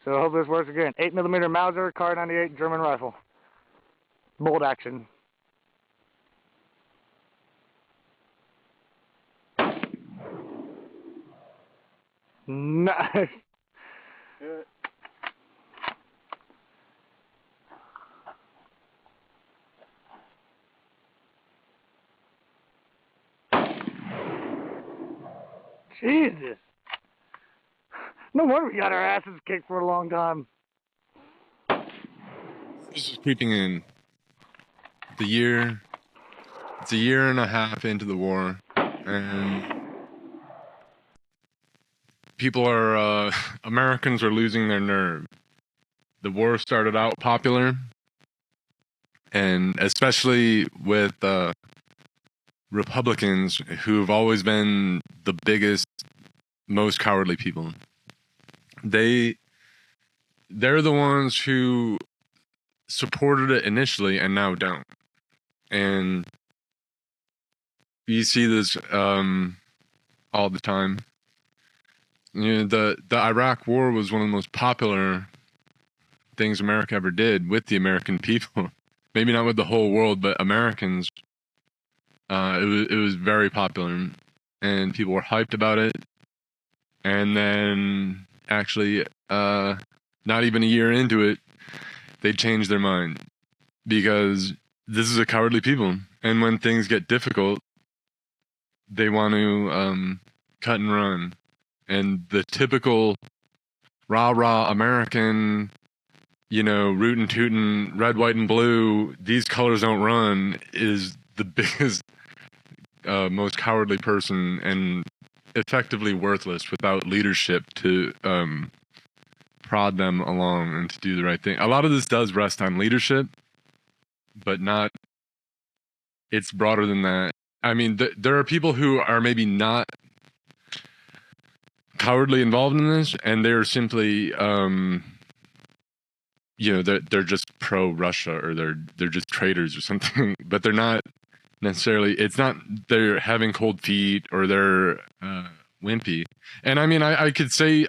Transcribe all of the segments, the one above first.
So I hope this works again. 8mm Mauser, Car 98 German rifle. Bolt action. Nice. Jesus. No wonder we got our asses kicked for a long time. This is creeping in. It's a year and a half into the war, and people are, Americans are losing their nerve. The war started out popular, and especially with Republicans, who've always been the biggest, most cowardly people. They're the ones who supported it initially and now don't. And you see this all the time. You know, the Iraq War was one of the most popular things America ever did with the American people. Maybe not with the whole world, but Americans. It was very popular, and people were hyped about it. And then, actually, not even a year into it, they changed their mind, because this is a cowardly people, and when things get difficult, they want to cut and run. And the typical rah-rah American, you know, rootin' tootin', red, white, and blue, these colors don't run, is the biggest, most cowardly person, and effectively worthless without leadership to prod them along and to do the right thing. A lot of this does rest on leadership, but not, it's broader than that. I mean, there are people who are maybe not cowardly involved in this, and they're simply, you know, they're just pro-Russia, or they're just traitors or something, but they're not necessarily, it's not they're having cold feet or they're wimpy. And I mean, I could say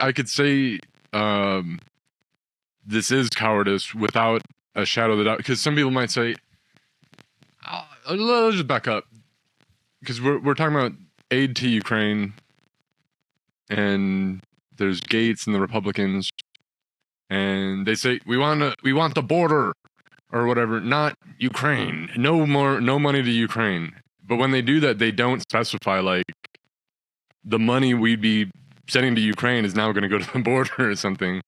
this is cowardice without a shadow of a doubt, because some people might say, let's just back up, because we're talking about aid to Ukraine, and there's Gates and the Republicans, and they say we want the border or whatever, not Ukraine. No money to Ukraine. But when they do that, they don't specify, like, the money we'd be sending to Ukraine is now going to go to the border or something.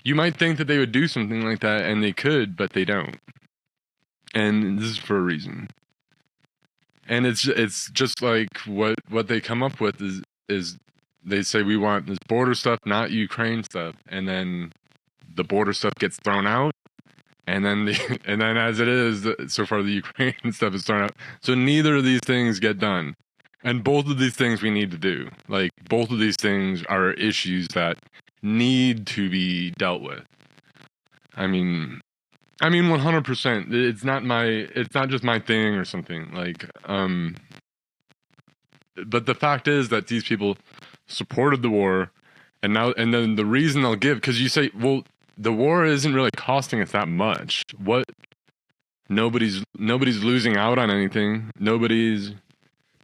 You might think that they would do something like that, and they could, but they don't. And this is for a reason. And it's just like what they come up with is they say we want this border stuff, not Ukraine stuff, and then the border stuff gets thrown out, and then as it is so far, the Ukraine stuff is thrown out. So neither of these things get done, and both of these things we need to do. Like, both of these things are issues that need to be dealt with. I mean 100%. It's not just my thing or something, like, but the fact is that these people supported the war, and then the reason they'll give, because you say, well, the war isn't really costing us that much. What? Nobody's losing out on anything. Nobody's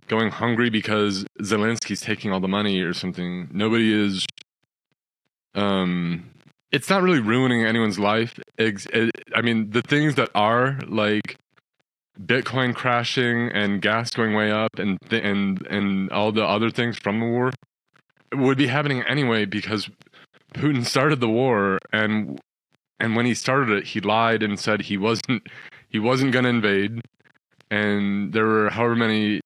going hungry because Zelensky's taking all the money or something. Nobody is. It's not really ruining anyone's life. I mean, the things that are, like Bitcoin crashing and gas going way up, and all the other things from the war, would be happening anyway, because Putin started the war, and when he started it, he lied and said he wasn't going to invade, and there were however many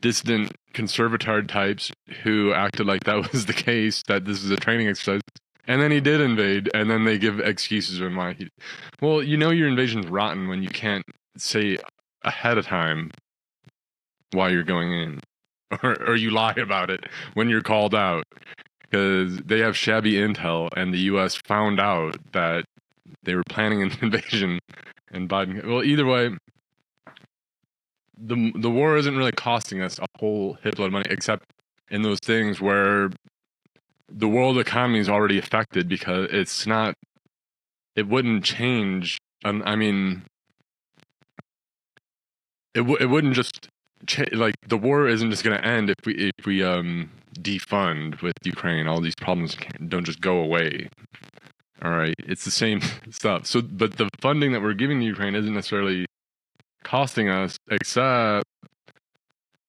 dissident conservatard types who acted like that was the case, that this is a training exercise, and then he did invade, and then they give excuses on why he. Well, you know, your invasion's rotten when you can't say ahead of time why you're going in, or you lie about it when you're called out, because they have shabby intel, and the U.S. found out that they were planning an invasion, and Biden. Well, either way, the war isn't really costing us a whole heap of money, except in those things where the world economy is already affected because it wouldn't change. I mean, it wouldn't just like the war isn't just going to end if we defund with Ukraine. All these problems don't just go away. All right, it's the same stuff. So, but the funding that we're giving to Ukraine isn't necessarily costing us, except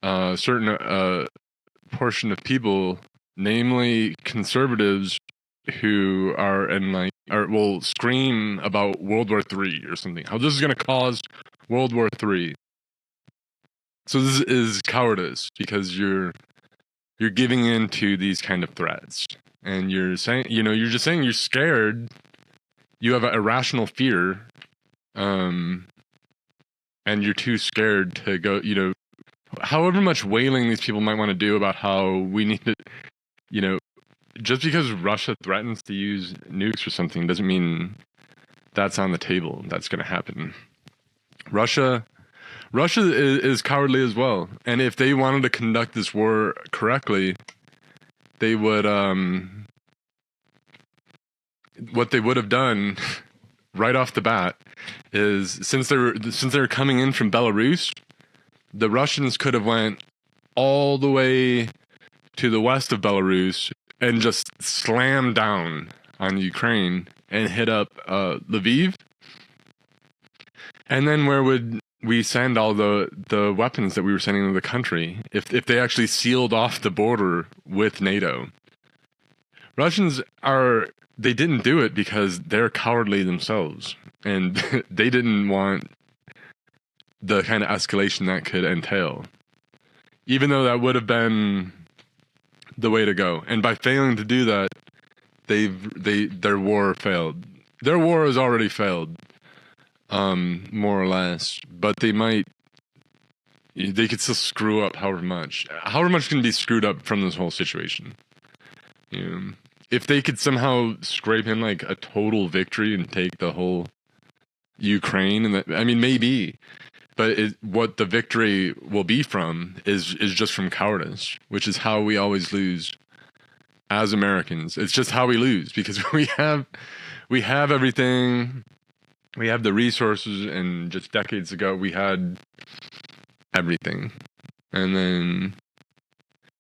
a certain portion of people, namely conservatives, who are will scream about World War III or something. How this is going to cause World War III. So this is cowardice, because you're giving in to these kind of threats, and you're saying, you're just saying you're scared. You have an irrational fear, and you're too scared to go. However much wailing these people might want to do about how we need to, just because Russia threatens to use nukes or something doesn't mean that's on the table. That's going to happen. Russia is cowardly as well. And if they wanted to conduct this war correctly, they would, what they would have done right off the bat is, since they're coming in from Belarus, the Russians could have went all the way to the west of Belarus and just slammed down on Ukraine and hit up Lviv. And then where would we send all the weapons that we were sending to the country if they actually sealed off the border with NATO? Russians they didn't do it because they're cowardly themselves, and they didn't want the kind of escalation that could entail, even though that would have been the way to go. And by failing to do that, their war failed. Their war has already failed, more or less. But they could still screw up however much. However much can be screwed up from this whole situation. If they could somehow scrape in like a total victory and take the whole Ukraine, and maybe. But what the victory will be from is just from cowardice, which is how we always lose as Americans. It's just how we lose, because we have everything. We have the resources, and just decades ago we had everything, and then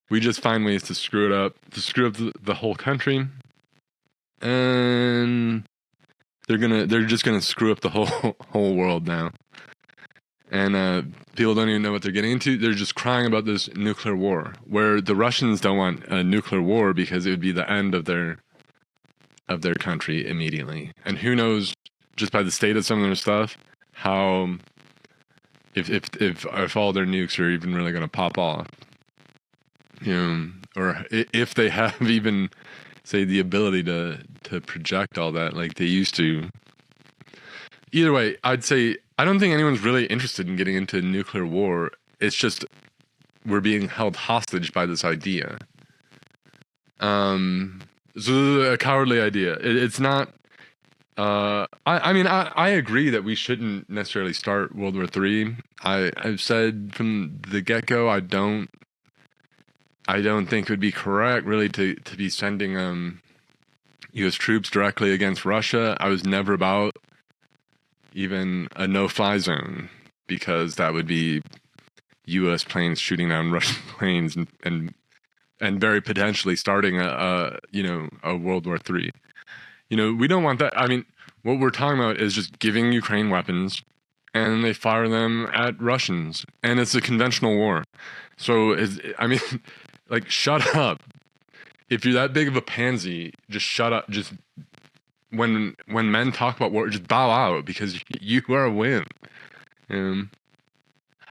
we just find ways to screw up the whole country, and they're just gonna screw up the whole world now. And people don't even know what they're getting into. They're just crying about this nuclear war, where the Russians don't want a nuclear war because it would be the end of their country immediately. And who knows, just by the state of some of their stuff, how if all their nukes are even really going to pop off, or if they have even, say, the ability to project all that like they used to. Either way, I'd say I don't think anyone's really interested in getting into nuclear war. It's just we're being held hostage by this idea. So a cowardly idea. It's not. I agree that we shouldn't necessarily start World War III. I've said from the get-go I don't think it would be correct really to be sending U.S. troops directly against Russia. I was never about even a no-fly zone, because that would be U.S. planes shooting down Russian planes and very potentially starting a World War III. We don't want that. What we're talking about is just giving Ukraine weapons, and they fire them at Russians, and it's a conventional war. So shut up. If you're that big of a pansy, just shut up. Just when men talk about war, just bow out, because you are a win.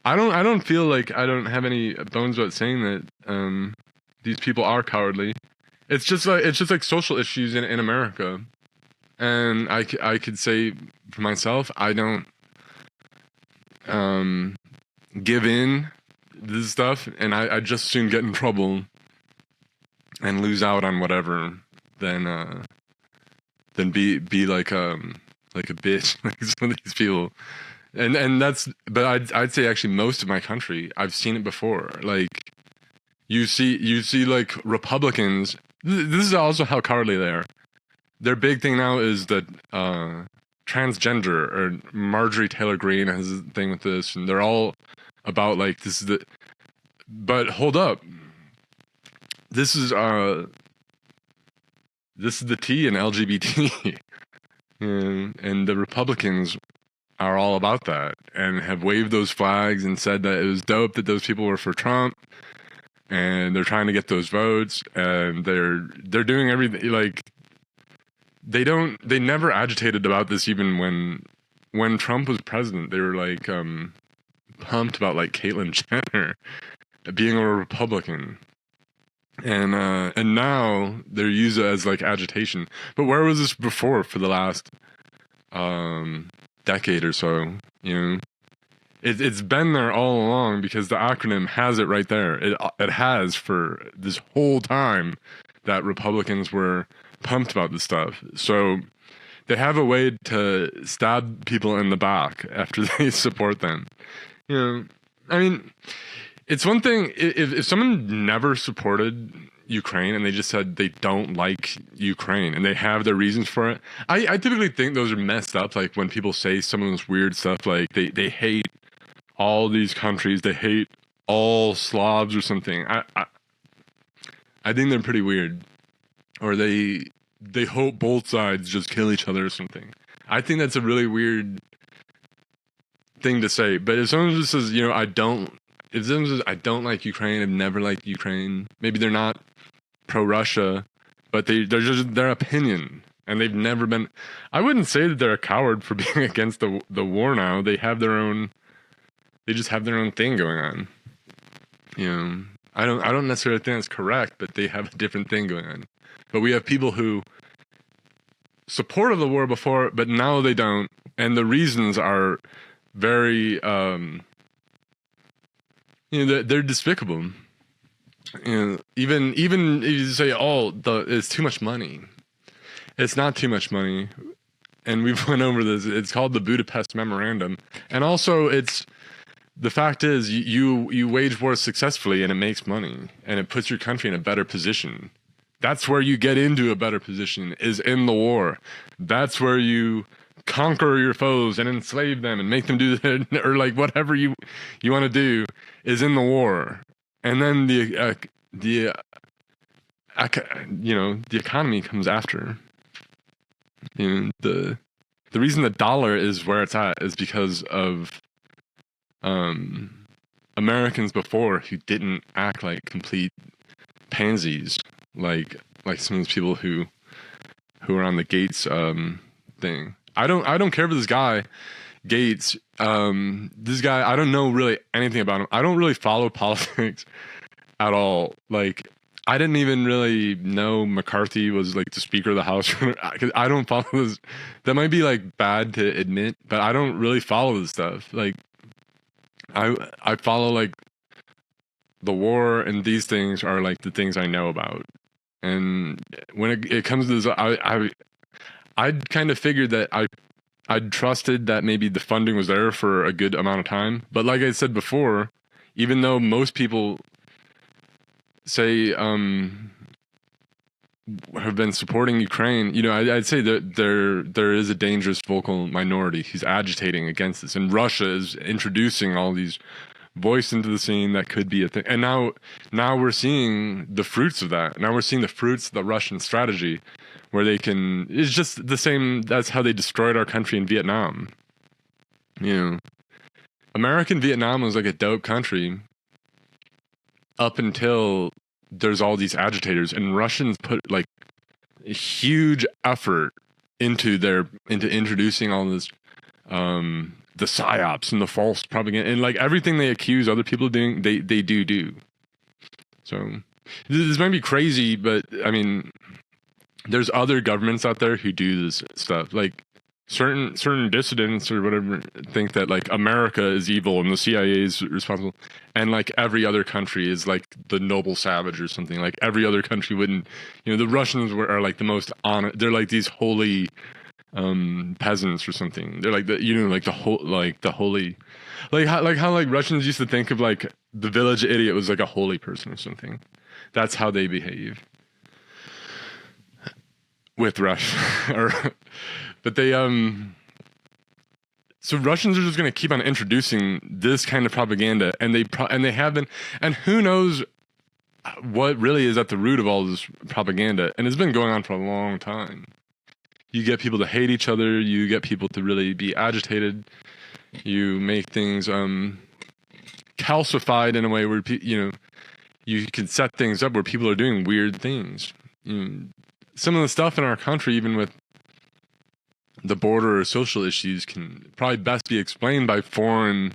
I don't feel like I don't have any bones about saying that these people are cowardly. It's just like social issues in America, and I could say for myself, I don't give in this stuff, and I just soon get in trouble and lose out on whatever than be like a bitch like some of these people. And that's, but I'd say actually most of my country, I've seen it before. Like you see like Republicans This is also how cowardly they are. Their big thing now is that transgender, or Marjorie Taylor Greene has a thing with this, and they're all about like this is the. But hold up, this is the T in LGBT, and the Republicans are all about that and have waved those flags and said that it was dope that those people were for Trump, and they're trying to get those votes, and they're doing everything like. They never agitated about this even when Trump was president. They were like pumped about like Caitlyn Jenner being a Republican. And now they're used as like agitation. But where was this before for the last decade or so? You know, it's been there all along because the acronym has it right there. It has for this whole time that Republicans were pumped about this stuff. So they have a way to stab people in the back after they support them. You know, I mean, it's one thing if someone never supported Ukraine and they just said they don't like Ukraine and they have their reasons for it. I typically think those are messed up. Like when people say some of this weird stuff, like they hate all these countries, they hate all Slavs or something. I think they're pretty weird. Or they hope both sides just kill each other or something. I think that's a really weird thing to say. But if someone just says, you know, if someone says, I don't like Ukraine, I've never liked Ukraine, maybe they're not pro-Russia, but they're just their opinion. And they've never been, I wouldn't say that they're a coward for being against the war now. They just have their own thing going on. You know, I don't necessarily think that's correct, but they have a different thing going on. But we have people who supported the war before, but now they don't. And the reasons are very, you know, they're despicable. You know, even if you say, oh, it's too much money. It's not too much money. And we've went over this. It's called the Budapest Memorandum. And also the fact is you wage war successfully and it makes money and it puts your country in a better position. That's where you get into a better position, is in the war. That's where you conquer your foes and enslave them and make them do that, or like whatever you want to do is in the war. And then the economy comes after. You know, the reason the dollar is where it's at is because of Americans before who didn't act like complete pansies. Like some of those people who are on the Gates thing. I don't care for this guy, Gates. This guy, I don't know really anything about him. I don't really follow politics at all. Like I didn't even really know McCarthy was like the Speaker of the House. Cause I don't follow this. That might be like bad to admit, but I don't really follow this stuff. Like I follow like the war, and these things are like the things I know about. And when it comes to this, I'd kind of figured that I'd trusted that maybe the funding was there for a good amount of time. But like I said before, even though most people say have been supporting Ukraine, you know, I'd say that there is a dangerous vocal minority who's agitating against this, and Russia is introducing all these voice into the scene that could be a thing. And now we're seeing the fruits of that. Now we're seeing the fruits of the Russian strategy, where it's just the same. That's how they destroyed our country in Vietnam. You know, American Vietnam was like a dope country up until there's all these agitators, and Russians put like a huge effort into introducing all this the psyops and the false propaganda and like everything they accuse other people of doing, they do. So this might be crazy, but I mean, there's other governments out there who do this stuff. Like certain dissidents or whatever think that like America is evil and the CIA is responsible, and like every other country is like the noble savage or something. Like every other country wouldn't, you know, the Russians are like the most honest. They're like these holy peasants or something. They're like the holy, like how Russians used to think of like the village idiot was like a holy person or something. That's how they behave. with Russia, but they So Russians are just going to keep on introducing this kind of propaganda, and they have been, and who knows what really is at the root of all this propaganda, and it's been going on for a long time. You get people to hate each other, you get people to really be agitated, you make things calcified in a way where you can set things up where people are doing weird things. Some of the stuff in our country, even with the border or social issues, can probably best be explained by foreign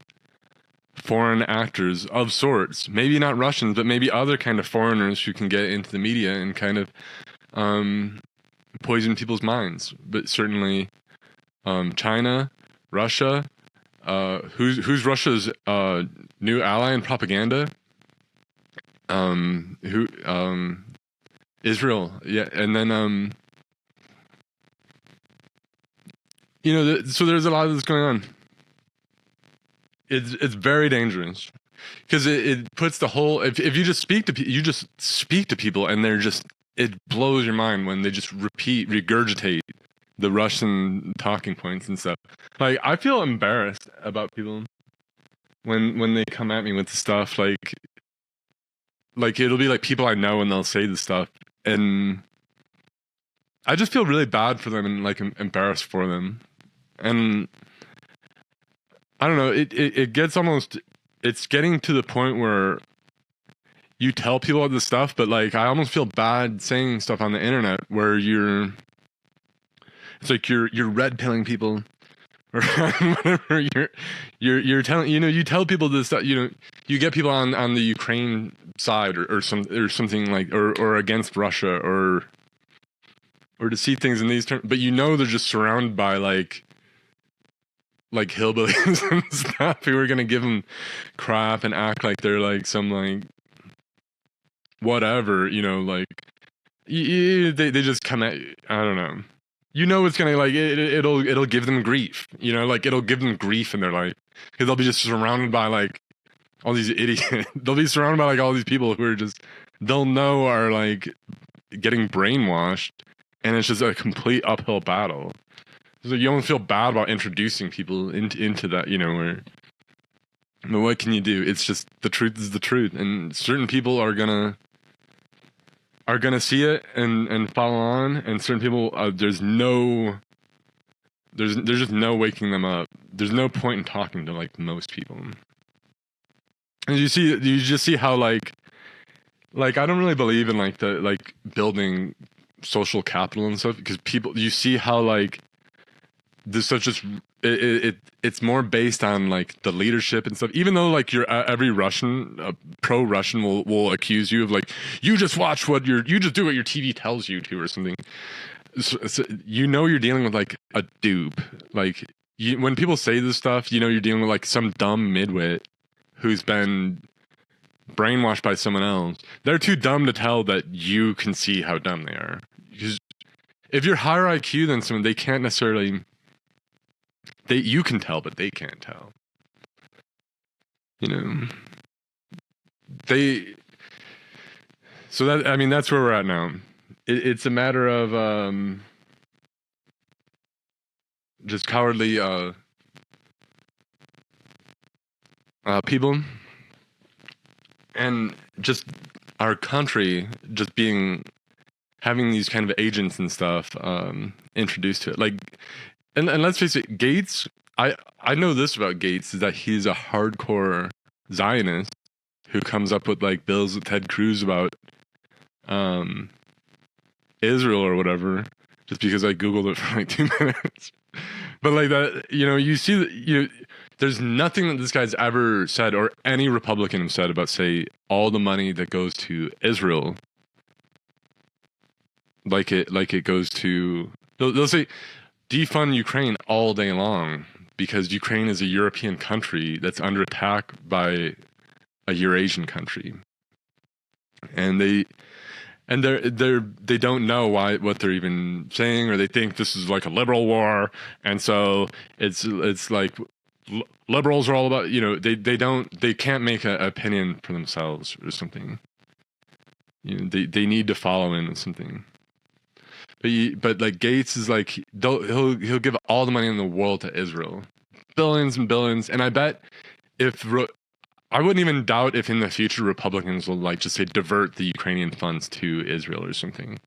actors of sorts. Maybe not Russians, but maybe other kind of foreigners who can get into the media and kind of poison people's minds. But certainly China, Russia, who's Russia's new ally in propaganda? Israel, yeah, and then so there's a lot of this going on. It's very dangerous because it puts the whole, if you just speak to people and it blows your mind when they just regurgitate the Russian talking points and stuff. Like, I feel embarrassed about people when they come at me with the stuff, like it'll be like people I know and they'll say the stuff, and I just feel really bad for them and like embarrassed for them. And I don't know, it gets almost, it's getting to the point where you tell people all this stuff, but like I almost feel bad saying stuff on the internet where it's like you're red pilling people or whatever. You're telling, you tell people this stuff, you get people on the Ukraine side or something like, or against Russia or to see things in these terms, but they're just surrounded by like hillbillies and stuff who are gonna give them crap and act like they're like some like whatever, like they just come at, I don't know, it's gonna like it'll give them grief, like it'll give them grief in their life because they'll be just surrounded by like all these idiots. They'll be surrounded by like all these people who are just, they'll know are like getting brainwashed, and it's just a complete uphill battle. So you almost feel bad about introducing people into that, but what can you do? It's just, the truth is the truth, and certain people are gonna see it and follow on, and certain people there's just no waking them up. There's no point in talking to like most people. And you just see how like I don't really believe in like the like building social capital and stuff, because you see how like there's such just it's more based on like the leadership and stuff, even though like every Russian pro-Russian will accuse you of like, you just watch you just do what your TV tells you to or something. So you're dealing with like a dupe. Like when people say this stuff, you're dealing with like some dumb midwit who's been brainwashed by someone else. They're too dumb to tell that you can see how dumb they are. Because if you're higher IQ than someone, they can't necessarily, you can tell, but they can't tell. So that, I mean, that's where we're at now. It's a matter of just cowardly people, and just our country just having these kind of agents and stuff introduced to it. Like, and let's face it, Gates, I know this about Gates, is that he's a hardcore Zionist who comes up with like bills with Ted Cruz about Israel or whatever, just because I Googled it for like 2 minutes. But like that, you see that there's nothing that this guy's ever said, or any Republican have said, about say all the money that goes to Israel, like it goes to, they'll say defund Ukraine all day long because Ukraine is a European country that's under attack by a Eurasian country, and they don't know what they're even saying, or they think this is like a liberal war, and so it's like liberals are all about, they can't make an opinion for themselves or something. They need to follow in with something. But like Gates is like he'll give all the money in the world to Israel, billions and billions. And I bet if I wouldn't even doubt if in the future Republicans will like just say divert the Ukrainian funds to Israel or something.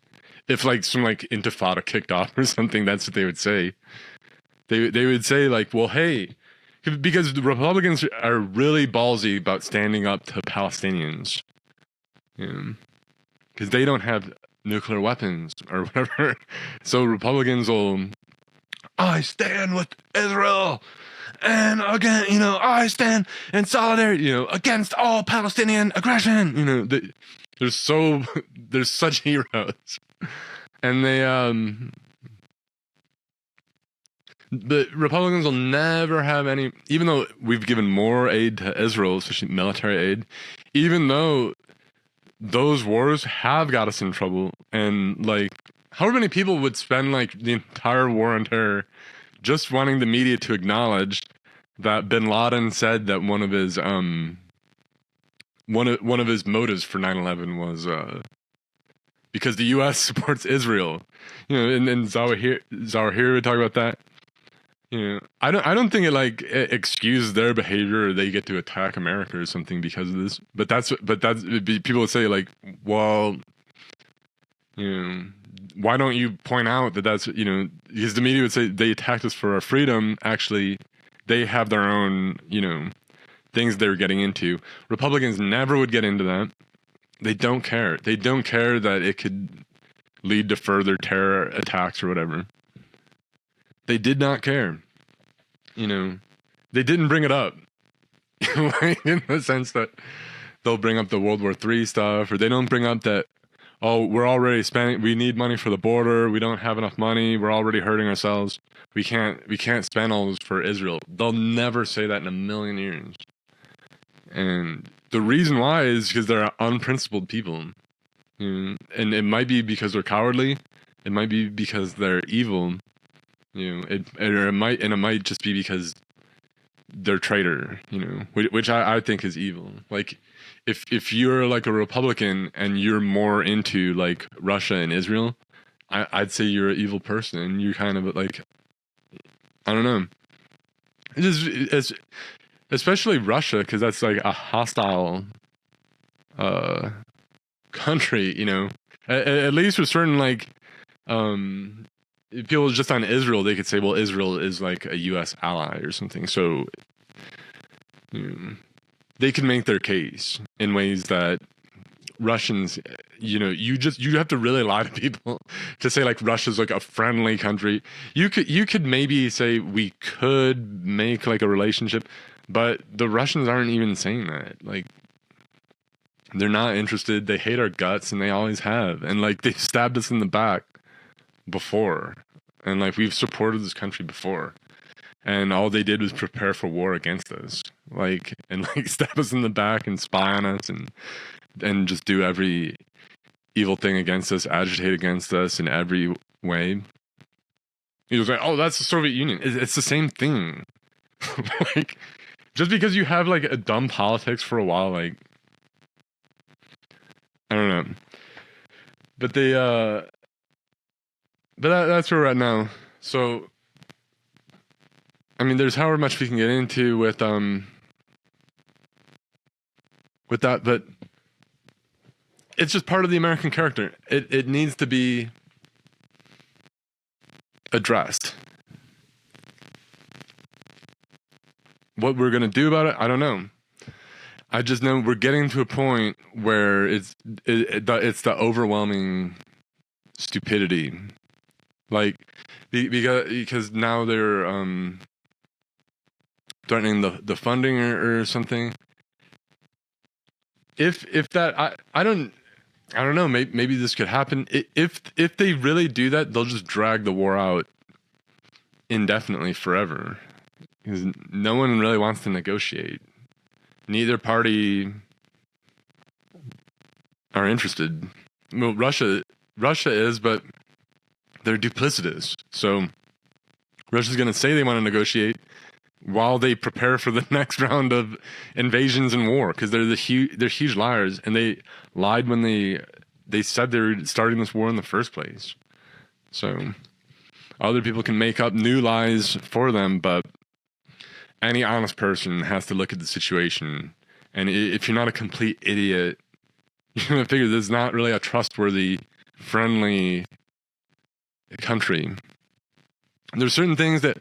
If like some like intifada kicked off or something, that's what they would say. They would say like, well, hey, because the Republicans are really ballsy about standing up to Palestinians, because they don't have nuclear weapons or whatever. So Republicans will, I stand with Israel, and again, I stand in solidarity, against all Palestinian aggression. There's such heroes, and the Republicans will never have any, even though we've given more aid to Israel, especially military aid, even though those wars have got us in trouble. And like, however many people would spend like the entire war on terror just wanting the media to acknowledge that bin Laden said that one of his motives for 9/11 was because the U.S. supports Israel, and Zawahiri would talk about that. I don't think it like excuses their behavior or they get to attack America or something because of this. But that's people would say like, well, why don't you point out that that's because the media would say they attacked us for our freedom. Actually, they have their own things they're getting into. Republicans never would get into that. They don't care. They don't care that it could lead to further terror attacks or whatever. They did not care. They didn't bring it up. Like, in the sense that they'll bring up the World War III stuff, or they don't bring up that, oh, we're already spending, we need money for the border, we don't have enough money, we're already hurting ourselves, we can't spend all this for Israel. They'll never say that in a million years. And the reason why is because they're unprincipled people. And it might be because they're cowardly, it might be because they're evil. It might just be because they're traitor, which I think is evil. Like, if you're like a Republican and you're more into like Russia and Israel, I'd say you're an evil person. You're kind of like, I don't know. It's especially Russia, because that's like a hostile country. At least with certain like if people just on Israel, they could say, well, Israel is like a U.S. ally or something. So they can make their case in ways that Russians, you have to really lie to people to say like Russia's like a friendly country. You could maybe say we could make like a relationship, but the Russians aren't even saying that. Like, they're not interested. They hate our guts, and they always have. And like, they stabbed us in the back before, and like, we've supported this country before, and all they did was prepare for war against us, like, and like stab us in the back and spy on us and just do every evil thing against us, agitate against us in every way. He was like, oh, that's the Soviet Union. It's the same thing. Like, just because you have like a dumb politics for a while, like, I don't know. But that's where we're at now. So, I mean, there's however much we can get into with that, but it's just part of the American character. It needs to be addressed. What we're gonna do about it, I don't know. I just know we're getting to a point where it's the overwhelming stupidity, like because now they're threatening the funding or something. If that I don't know, maybe this could happen. If they really do that, they'll just drag the war out indefinitely forever, because no one really wants to negotiate. Neither party are interested. Well, Russia is, but they're duplicitous. So Russia's going to say they want to negotiate while they prepare for the next round of invasions and war, because they're huge liars, and they lied when they said they were starting this war in the first place. So other people can make up new lies for them, but any honest person has to look at the situation. And if you're not a complete idiot, you're going to figure this is not really a trustworthy, friendly country. There's certain things that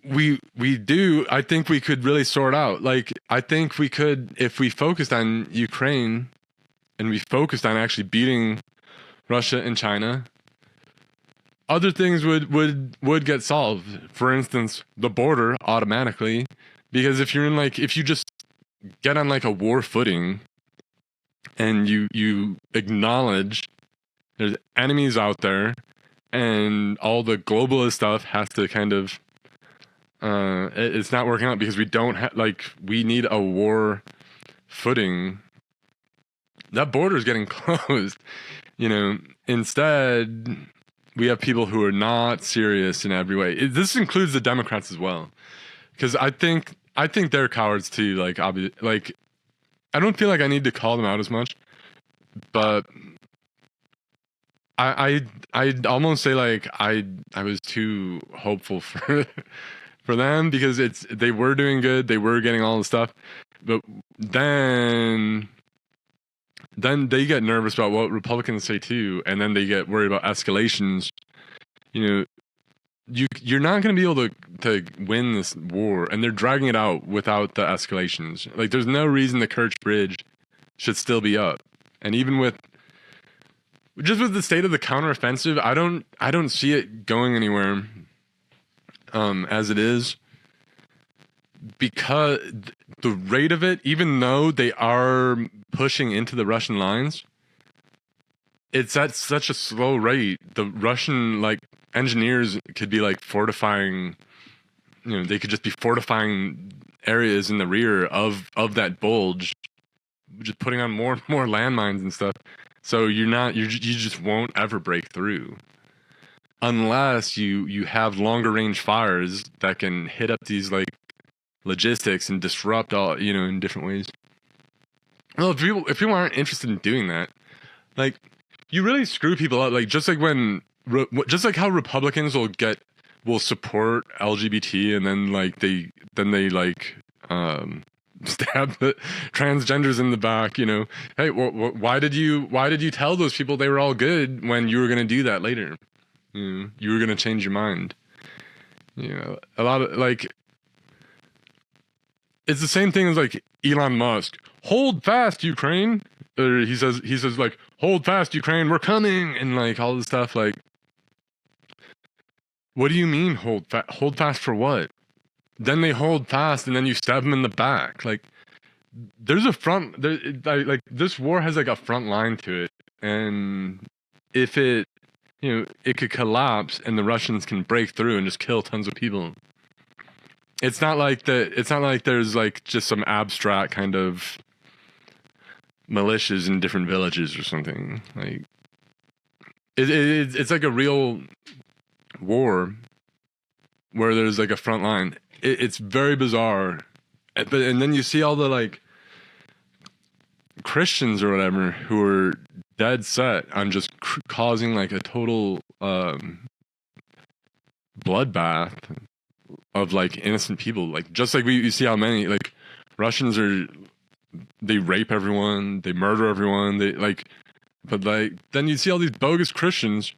we do, I think we could really sort out. Like, I think we could, if we focused on Ukraine and we focused on actually beating Russia and China, other things would get solved. For instance, the border automatically, because if you're in like, if you just get on like a war footing and you acknowledge there's enemies out there and all the globalist stuff has to kind of it's not working out because we don't have, like, we need a war footing. That border is getting closed, you know. Instead, we have people who are not serious in every way. This includes the Democrats as well, because I think they're cowards too. Like, like, I don't feel like I need to call them out as much, but I'd almost say like I was too hopeful for for them, because they were doing good, they were getting all the stuff, but then they get nervous about what Republicans say too, and then they get worried about escalations. You know, you're not going to be able to win this war, and they're dragging it out without the escalations. Like, there's no reason the Kerch Bridge should still be up, and even with the state of the counteroffensive, I don't see it going anywhere as it is, because the rate of it, even though they are pushing into the Russian lines, it's at such a slow rate. The Russian, like, engineers could be like fortifying, you know, they could just be fortifying areas in the rear of that bulge, just putting on more and more landmines and stuff. So you just won't ever break through unless you have longer range fires that can hit up these like logistics and disrupt all, you know, in different ways. Well, if people aren't interested in doing that, like, you really screw people up. Like, just like how Republicans will support LGBT, and then they stab the transgenders in the back. You know, hey, why did you tell those people they were all good when you were going to do that later? You were going to change your mind. You know, a lot of, like, it's the same thing as like Elon Musk. Hold fast, Ukraine. Or he says like, hold fast, Ukraine, we're coming, and like all this stuff. Like, what do you mean hold fast? Hold fast for what? Then they hold fast, and then you stab them in the back. Like, there's a front. Like, this war has like a front line to it, and if it, you know, it could collapse, and the Russians can break through and just kill tons of people. It's not like there's like just some abstract kind of militias in different villages or something. Like, it's like a real war where there's like a front line. It's very bizarre, and then you see all the like Christians or whatever who are dead set on just causing like a total bloodbath of like innocent people. Like, just like you see how many like Russians they rape everyone, they murder everyone, but like, then you see all these bogus Christians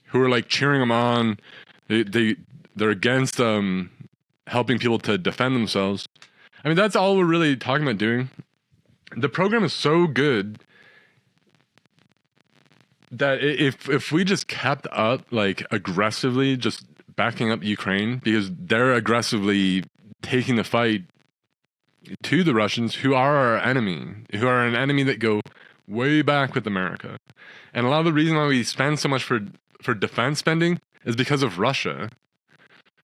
who are like cheering them on. They're against helping people to defend themselves. I mean, that's all we're really talking about doing. The program is so good that if we just kept up, like, aggressively just backing up Ukraine, because they're aggressively taking the fight to the Russians, who are our enemy, who are an enemy that go way back with America. And a lot of the reason why we spend so much for defense spending is because of Russia.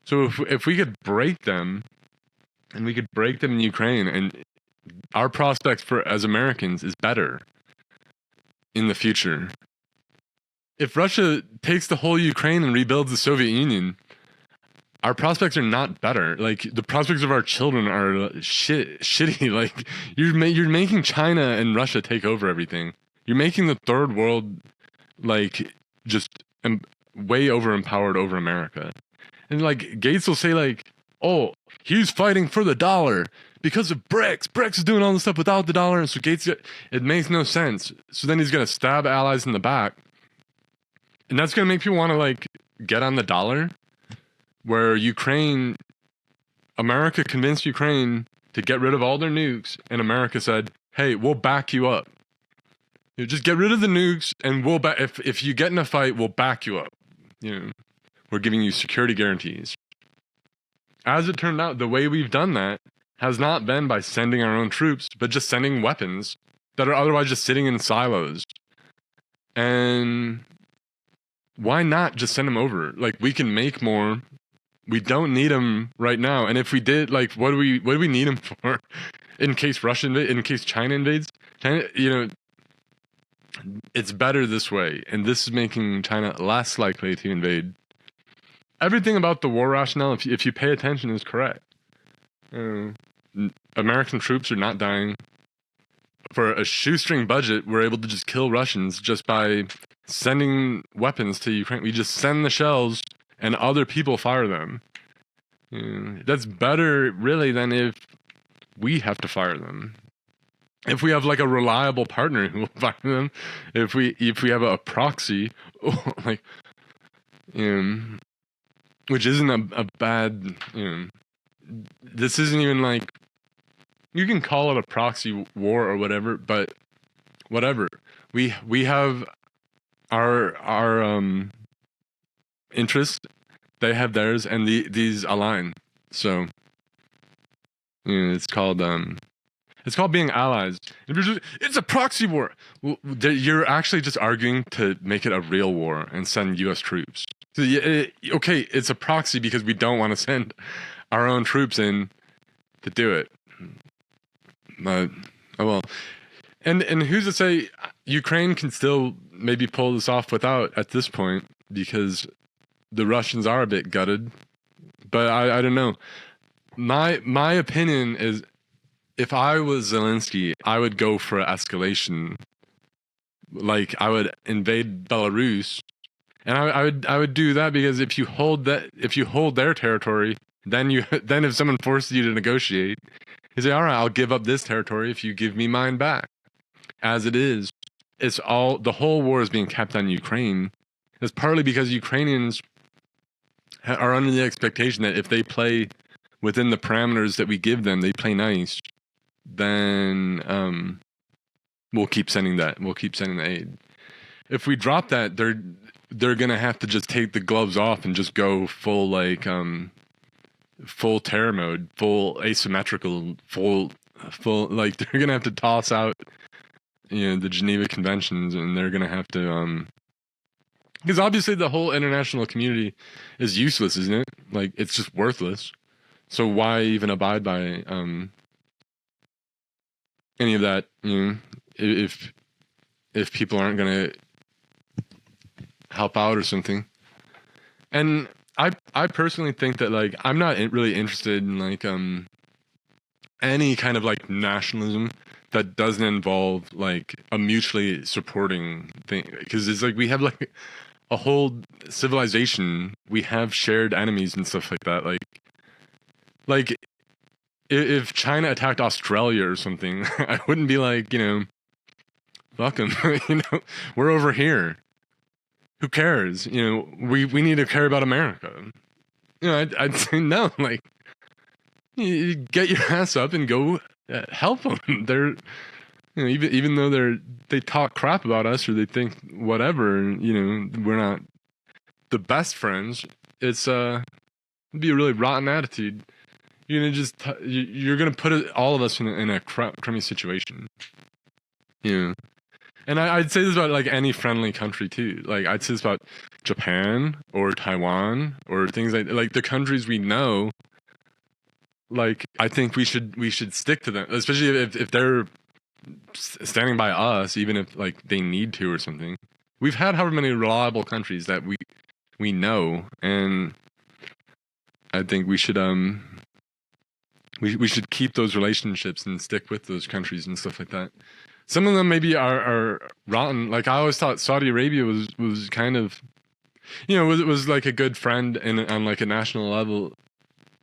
So if we could break them, and we could break them in Ukraine, and our prospects for as Americans is better in the future. If Russia takes the whole Ukraine and rebuilds the Soviet Union, our prospects are not better. Like, the prospects of our children are shitty. Like, you're making China and Russia take over everything. You're making the third world, like, just way over empowered over America. And like Gates will say like, oh, he's fighting for the dollar because of BRICS. BRICS is doing all this stuff without the dollar, and so it makes no sense. So then he's gonna stab allies in the back, and that's gonna make people want to like get on the dollar. Where America convinced Ukraine to get rid of all their nukes, and America said, "Hey, we'll back you up. You just get rid of the nukes, and we'll if you get in a fight, we'll back you up. You know, we're giving you security guarantees." As it turned out, the way we've done that has not been by sending our own troops, but just sending weapons that are otherwise just sitting in silos. And why not just send them over? Like, we can make more. We don't need them right now. And if we did, like, what do we need them for? In case in case China invades? China, you know, it's better this way. And this is making China less likely to invade. Everything about the war rationale, if you pay attention, is correct. American troops are not dying. For a shoestring budget, we're able to just kill Russians just by sending weapons to Ukraine. We just send the shells and other people fire them. That's better, really, than if we have to fire them. If we have like a reliable partner who will fire them, if we have a proxy, like, which isn't a bad, this isn't even like, you can call it a proxy war or whatever, but whatever. We have our interests, they have theirs, and these align. So it's called being allies. It's a proxy war. Well, you're actually just arguing to make it a real war and send U.S. troops. So, okay, it's a proxy because we don't want to send our own troops in to do it. But, oh well. And who's to say Ukraine can still maybe pull this off without at this point, because the Russians are a bit gutted. But I don't know. My opinion is, if I was Zelensky, I would go for escalation. Like, I would invade Belarus, and I would do that, because if you hold their territory, then if someone forces you to negotiate, you say, all right, I'll give up this territory if you give me mine back. As it is, the whole war is being kept on Ukraine. It's partly because Ukrainians are under the expectation that if they play within the parameters that we give them, they play nice, then we'll keep sending that. We'll keep sending the aid. If we drop that, they're gonna have to just take the gloves off and just go full full terror mode, full asymmetrical, full like, they're gonna have to toss out the Geneva Conventions, and they're gonna have to because obviously the whole international community is useless, isn't it? Like, it's just worthless. So why even abide by any of that? If people aren't gonna help out or something. And I personally think that, like, I'm not really interested in like any kind of like nationalism that doesn't involve like a mutually supporting thing, because it's like we have like a whole civilization, we have shared enemies and stuff like that. Like if China attacked Australia or something, I wouldn't be like, fuck them. We're over here. Who cares? We need to care about America. I'd say no. Like, you get your ass up and go help them. They're, even though they talk crap about us, or they think whatever, we're not the best friends. It'd be a really rotten attitude. You're gonna put all of us in a crummy situation. And I'd say this about like any friendly country too. Like, I'd say this about Japan or Taiwan or things like the countries we know. Like, I think we should stick to them, especially if they're standing by us, even if like they need to or something. We've had however many reliable countries that we know, and I think we should we should keep those relationships and stick with those countries and stuff like that. Some of them maybe are rotten. Like, I always thought Saudi Arabia was kind of you know, it was like a good friend on like a national level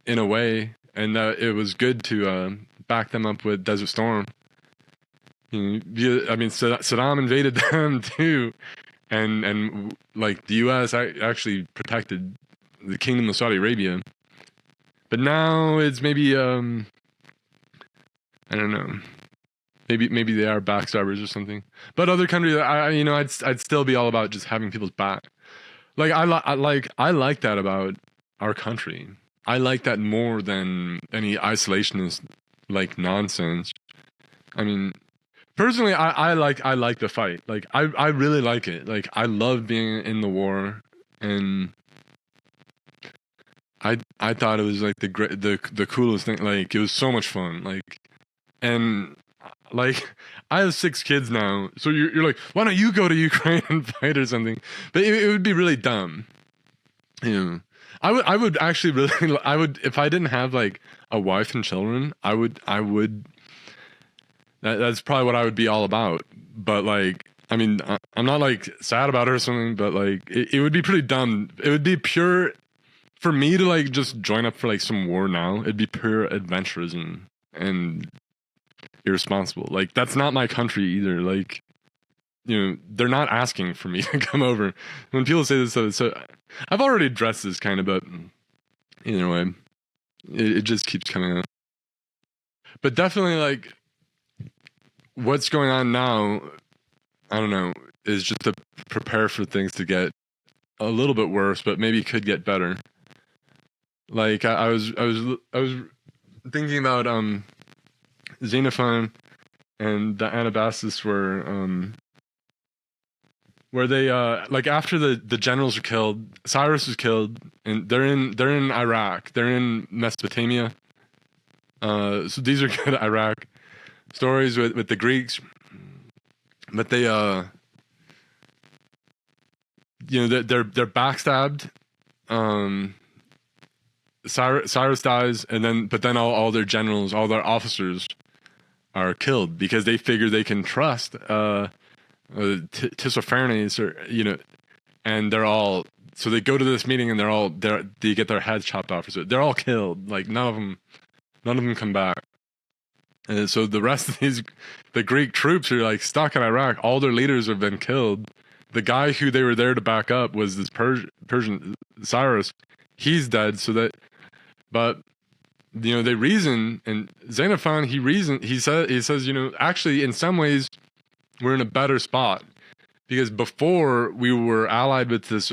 in a way, and it was good to back them up with Desert Storm. I mean, Saddam invaded them too, and like the U.S. actually protected the Kingdom of Saudi Arabia, but now it's maybe I don't know. Maybe they are backstabbers or something. But other countries, I'd still be all about just having people's back. Like I like that about our country. I like that more than any isolationist like nonsense. I mean, personally, I like the fight. Like I really like it. Like I love being in the war, and I thought it was like the coolest thing. Like it was so much fun. Like and like I have 6 kids now, so you're like, why don't you go to Ukraine and fight or something? But it would be really dumb. You know, I would actually really I would if I didn't have like a wife and children. I would that's probably what I would be all about. But like, I mean, I'm not like sad about it or something, but like it would be pretty dumb. It would be pure for me to like just join up for like some war now. It'd be pure adventurism and irresponsible. Like that's not my country either. Like, you know, they're not asking for me to come over. When people say this, so I've already addressed this kind of, but either way, it just keeps coming up. But definitely, like, what's going on now, I don't know, is just to prepare for things to get a little bit worse, but maybe could get better. Like I was thinking about Xenophon and the Anabaptists where they like after the generals are killed, Cyrus is killed, and they're in Iraq, they're in Mesopotamia. So these are good Iraq stories with the Greeks, but they you know they're backstabbed. Cyrus dies, and then all their generals, all their officers are killed because they figure they can trust Tissaphernes, or you know, and they're all, so they go to this meeting and they get their heads chopped off. So they're all killed. Like none of them come back. And so the rest of the Greek troops are like stuck in Iraq. All their leaders have been killed. The guy who they were there to back up was this Persian Cyrus. He's dead. But you know, they reason, and Xenophon, he says, you know, actually in some ways we're in a better spot because before we were allied with this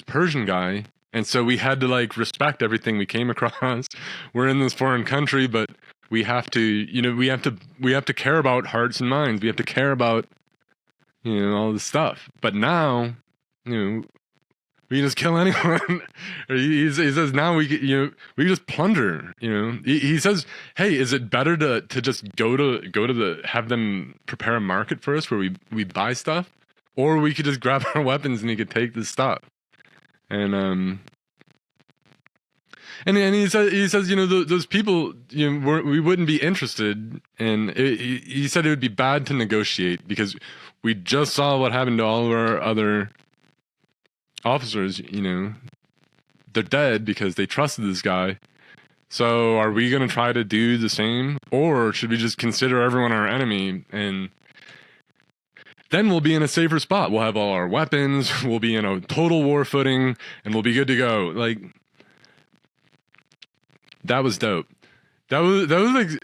Persian guy, and so we had to like respect everything we came across. We're in this foreign country, but we have to, you know, we have to care about hearts and minds. We have to care about, you know, all this stuff. But now, you know, we can just kill anyone. he says now we we just plunder. You know, he says, hey, is it better to just go to have them prepare a market for us where we buy stuff, or we could just grab our weapons and he could take this stuff. And he says, you know, those people, you know, we wouldn't be interested, and he said it would be bad to negotiate because we just saw what happened to all of our other officers. You know, they're dead because they trusted this guy. So are we going to try to do the same, or should we just consider everyone our enemy, and then we'll be in a safer spot? We'll have all our weapons, we'll be in a total war footing, and we'll be good to go. Like, that was dope. That was like,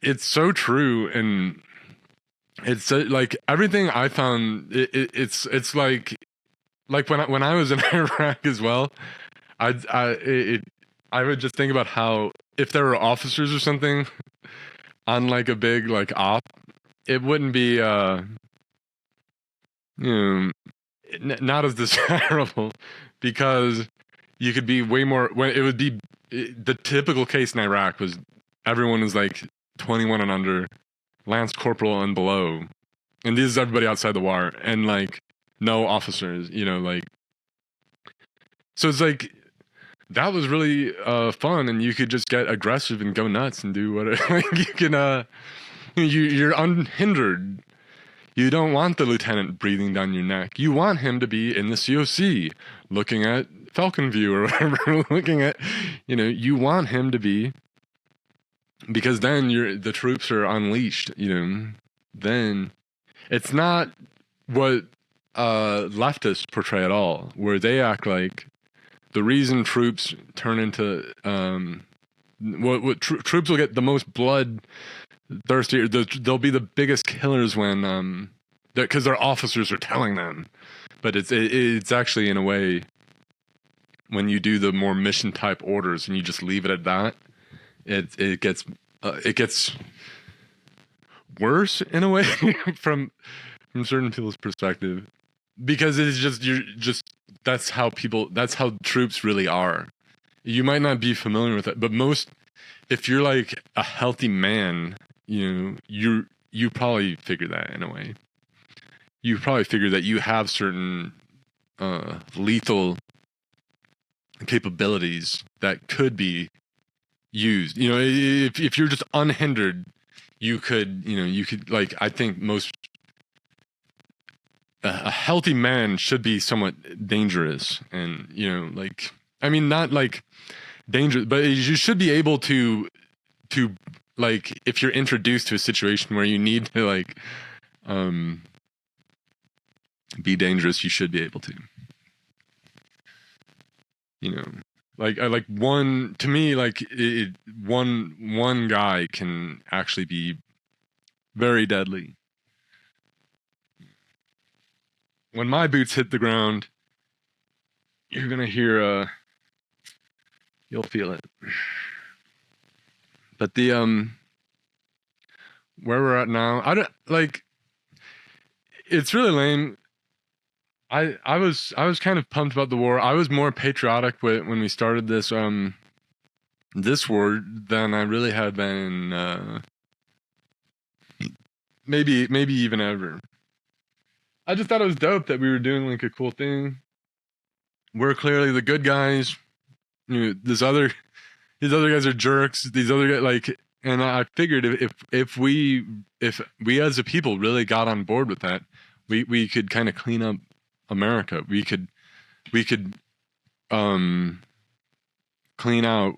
it's so true, and it's like everything I found. It's like when I was in Iraq as well. I would just think about how if there were officers or something on like a big like op, it wouldn't be you know, not as desirable, because you could be way more, when it would be the typical case in Iraq was everyone is like 21 and under, lance corporal and below, and this is everybody outside the war, and like no officers, you know, like, so it's like that was really fun, and you could just get aggressive and go nuts and do whatever. Like you can you're unhindered. You don't want the lieutenant breathing down your neck. You want him to be in the COC looking at Falcon View or whatever, looking at, you want him to be, because then the troops are unleashed, then it's not what leftists portray at all, where they act like the reason troops turn into troops will get the most blood thirsty. They'll be the biggest killers when because their officers are telling them. But it's actually, in a way, when you do the more mission type orders and you just leave it at that, it gets worse in a way from certain people's perspective, because it's just that's how troops really are. You might not be familiar with it, but if you're like a healthy man, you probably figure that in a way. You probably figure that you have certain lethal capabilities that could be used. If you're just unhindered, you could like, I think a healthy man should be somewhat dangerous, and not like dangerous, but you should be able to like, if you're introduced to a situation where you need to like be dangerous, you should be able to, like one, to me, like one guy can actually be very deadly. When my boots hit the ground, you're gonna hear you'll feel it. But the where we're at now, I don't like, it's really lame. I was kind of pumped about the war. I was more patriotic when we started this war than I really had been maybe even ever. I just thought it was dope that we were doing like a cool thing. We're clearly the good guys. These other guys are jerks. These other guys, like, and I figured if we as a people really got on board with that, we could kind of clean up America. We could clean out,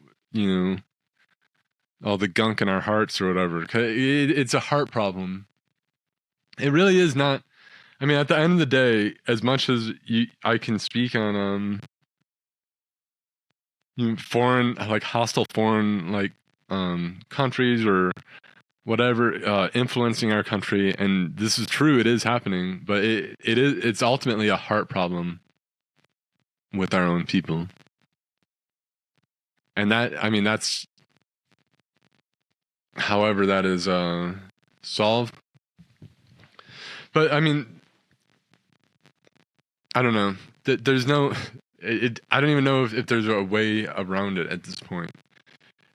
all the gunk in our hearts or whatever. It's a heart problem. It really is not. I mean, at the end of the day, as much as I can speak on foreign, like hostile foreign, like countries or whatever influencing our country, and this is true, it is happening, but it's ultimately a heart problem with our own people. And that's however that is solved. But I mean, I don't know. There's no. I don't even know if there's a way around it at this point,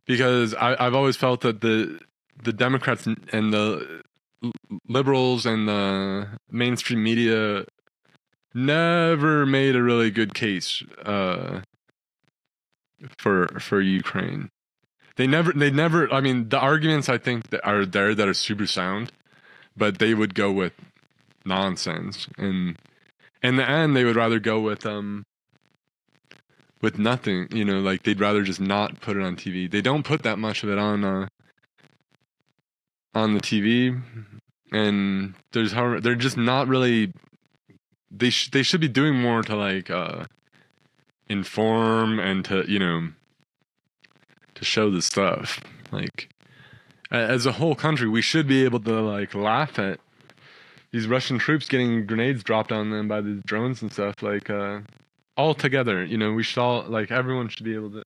because I've always felt that the Democrats and the liberals and the mainstream media never made a really good case for Ukraine. They never. I mean, the arguments I think that are there that are super sound, but they would go with nonsense, and in the end they would rather go with nothing. Like, they'd rather just not put it on TV. They don't put that much of it on the TV, and they're just not really. They should be doing more to like inform and to to show the stuff. Like, as a whole country, we should be able to like laugh at these Russian troops getting grenades dropped on them by the drones and stuff, like all together. We should all, like, everyone should be able to.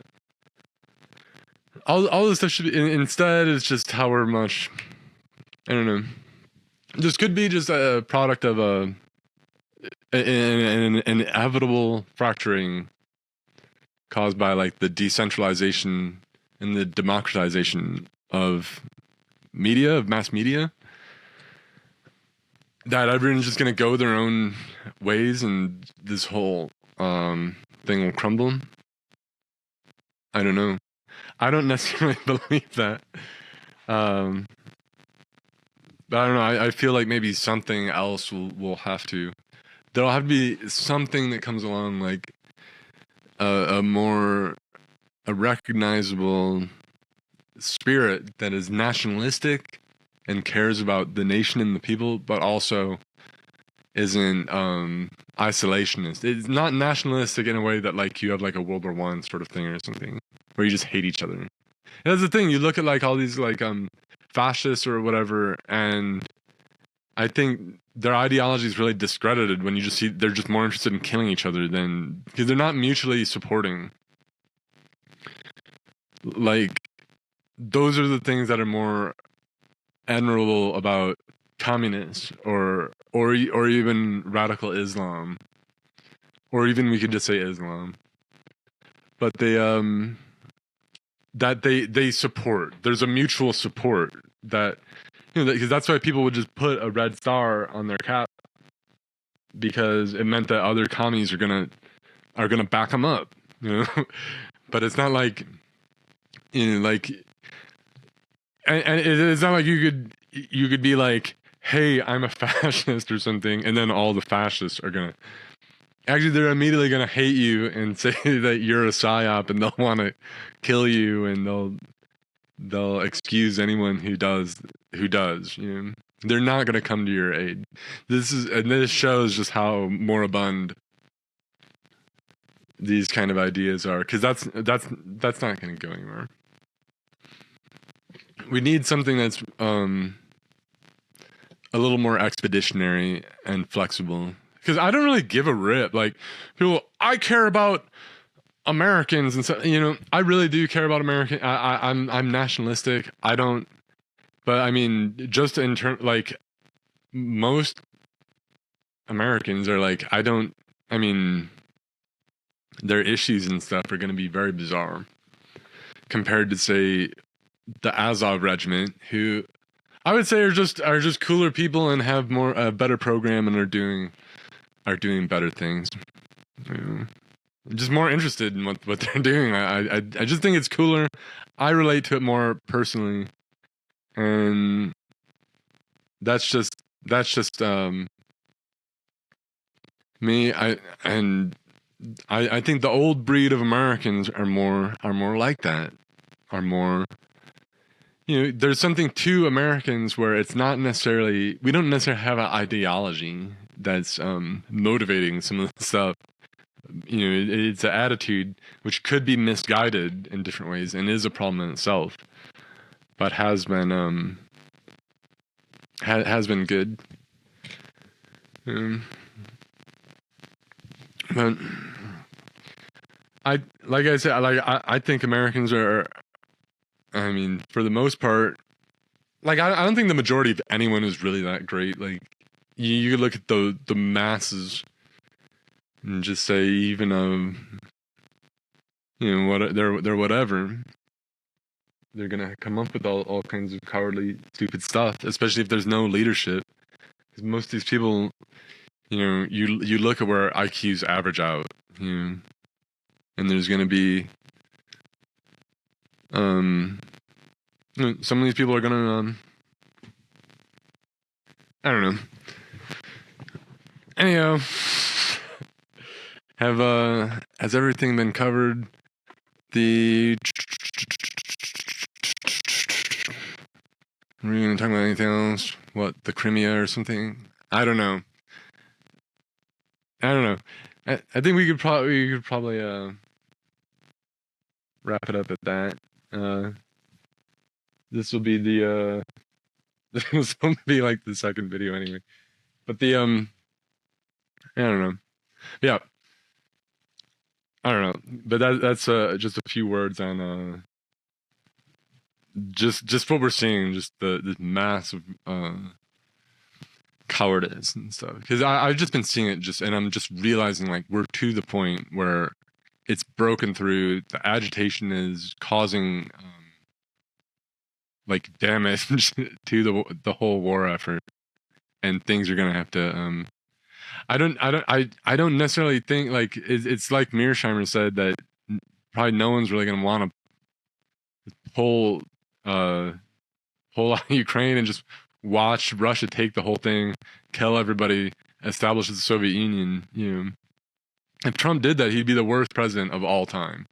All this stuff should be. Instead, it's just however much. I don't know. This could be just a product of an inevitable fracturing caused by like the decentralization and the democratization of media, of mass media. That everyone's just gonna go their own ways, and this whole thing will crumble. I don't know. I don't necessarily believe that. But I don't know. I feel like maybe something else will have to. There'll have to be something that comes along, like a recognizable spirit that is nationalistic and cares about the nation and the people, but also isn't isolationist. It's not nationalistic in a way that like you have like a World War I sort of thing or something where you just hate each other. And that's the thing. You look at like all these like fascists or whatever, and I think their ideology is really discredited when you just see they're just more interested in killing each other than because they're not mutually supporting. Like those are the things that are more admirable about communists or even radical Islam, or even we could just say Islam. But they support. There's a mutual support that because that's why people would just put a red star on their cap because it meant that other commies are gonna back them up, But it's not like like and it's not like you could be like, hey, I'm a fascist or something, and then all the fascists are gonna actually they're immediately gonna hate you and say that you're a psyop, and they'll want to kill you, and they'll excuse anyone who does. They're not gonna come to your aid. This shows just how moribund these kind of ideas are, because that's not gonna go anywhere. We need something that's a little more expeditionary and flexible. Because I don't really give a rip. Like people, I care about Americans and so I really do care about American. I'm nationalistic. I don't, but I mean, just in terms like most Americans are like I don't. I mean, their issues and stuff are going to be very bizarre compared to say the Azov Regiment, who I would say are just cooler people and have more a better program and are doing better things. I'm just more interested in what they're doing. I just think it's cooler. I relate to it more personally, and that's just me. I think the old breed of Americans are more like that. Are more. There's something to Americans where it's not necessarily, we don't necessarily have an ideology that's motivating some of the stuff. It's an attitude which could be misguided in different ways and is a problem in itself, but has been good. But I think Americans are. I mean, for the most part, like I don't think the majority of anyone is really that great. Like you could look at the masses and just say even what they're whatever. They're gonna come up with all kinds of cowardly, stupid stuff, especially if there's no leadership. Because most of these people, you look at where IQs average out, and there's gonna be some of these people are gonna I don't know. Anyhow, has everything been covered? Are we gonna talk about anything else? What, the Crimea or something? I don't know. I think we could probably wrap it up at that. This will be the this will be like the second video anyway. But I don't know. Yeah. I don't know. But that's just a few words on just what we're seeing, just this massive cowardice and stuff. Because I've just been seeing it and I'm just realizing like we're to the point where it's broken through. The agitation is causing like damage to the whole war effort, and things are gonna have to. I don't necessarily think like it's like Mearsheimer said that probably no one's really gonna want to pull out Ukraine and just watch Russia take the whole thing, kill everybody, establish the Soviet Union. If Trump did that, he'd be the worst president of all time.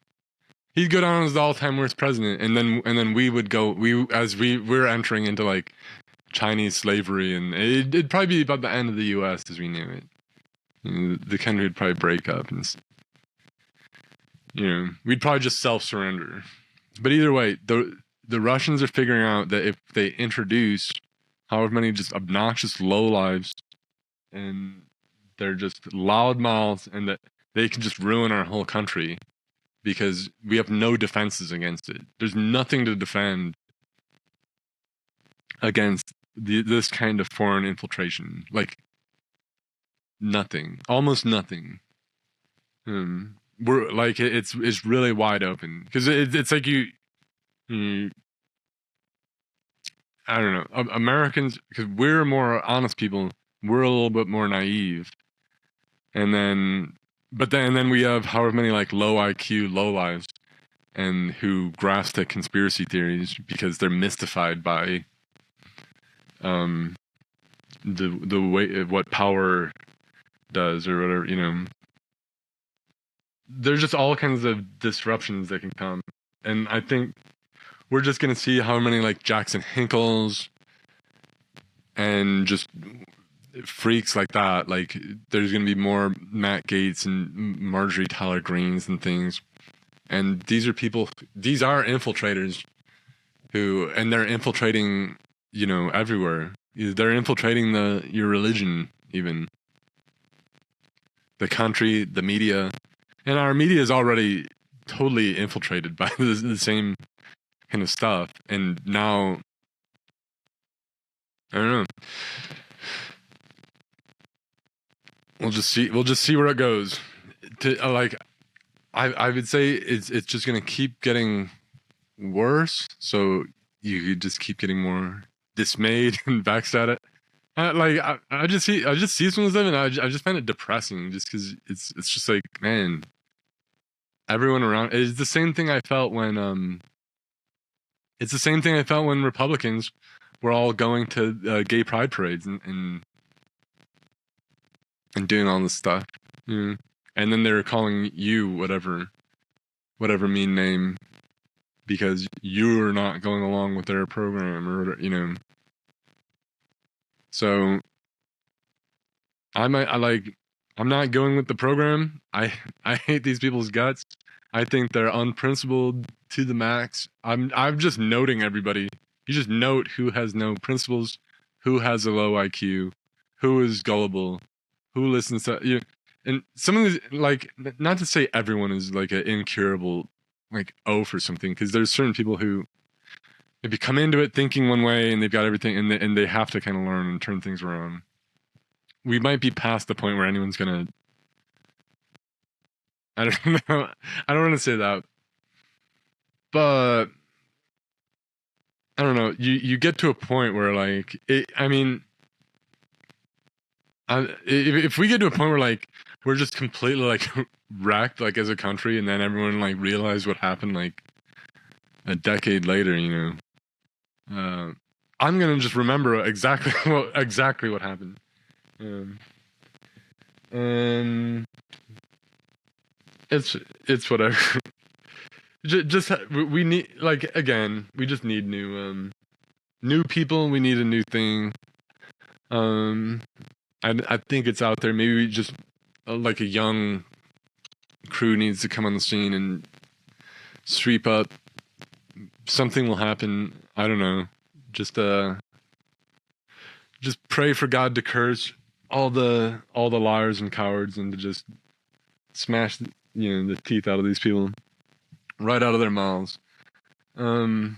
He'd go down as the all-time worst president, and then we would go. We're entering into like Chinese slavery, and it'd probably be about the end of the U.S. as we knew it. The country would probably break up, and we'd probably just self-surrender. But either way, the Russians are figuring out that if they introduce however many just obnoxious lowlives, and they're just loud mouths, and that they can just ruin our whole country because we have no defenses against it. There's nothing to defend against this kind of foreign infiltration. Like nothing, almost nothing. We're like it's really wide open because it's like I don't know, Americans, because we're more honest people, we're a little bit more naive, and then we have however many like low IQ low lives and who grasp at conspiracy theories because they're mystified by the way what power does or whatever. There's just all kinds of disruptions that can come, and I think we're just gonna see how many like Jackson Hinkles and just freaks like that. Like there's gonna be more Matt Gaetz and Marjorie Taylor Greens and things, and these are infiltrators and they're infiltrating everywhere. They're infiltrating your religion, even the country, the media, and our media is already totally infiltrated by the same kind of stuff. And now I don't know. We'll just see where it goes. I would say it's just gonna keep getting worse. So you could just keep getting more dismayed and vexed at it. I just see some of stuff, and I just find it depressing, just because it's just like, man, everyone around. It's the same thing I felt when Republicans were all going to gay pride parades and doing all this stuff. And then they're calling you whatever mean name because you're not going along with their program or So I'm not going with the program. I hate these people's guts. I think they're unprincipled to the max. I'm just noting everybody. You just note who has no principles, who has a low IQ, who is gullible, who listens to you. And some of these, like, not to say everyone is like an incurable like oaf or something, because there's certain people who if you come into it thinking one way and they've got everything and they have to kind of learn and turn things around. We might be past the point where anyone's gonna. I don't know. I don't want to say that, but I don't know. You get to a point where like if we get to a point where like we're just completely like wrecked like as a country, and then everyone like realized what happened like a decade later, I'm gonna just remember exactly what happened. And it's whatever. just we need, like, again, we just need new people. We need a new thing. I think it's out there. Maybe we just like a young crew needs to come on the scene and sweep up. Something will happen. I don't know. Just pray for God to curse all the liars and cowards and to just smash the teeth out of these people right out of their mouths. But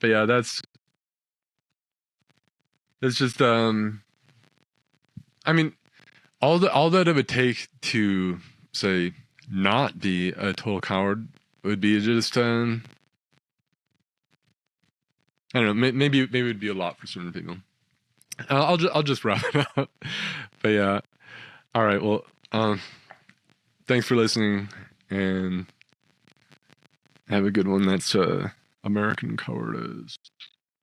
yeah, that's just I mean, all that it would take to say not be a total coward would be just I don't know, maybe it would be a lot for certain people. I'll just wrap it up. But yeah, all right. Well, thanks for listening, and have a good one. That's American Cowardice.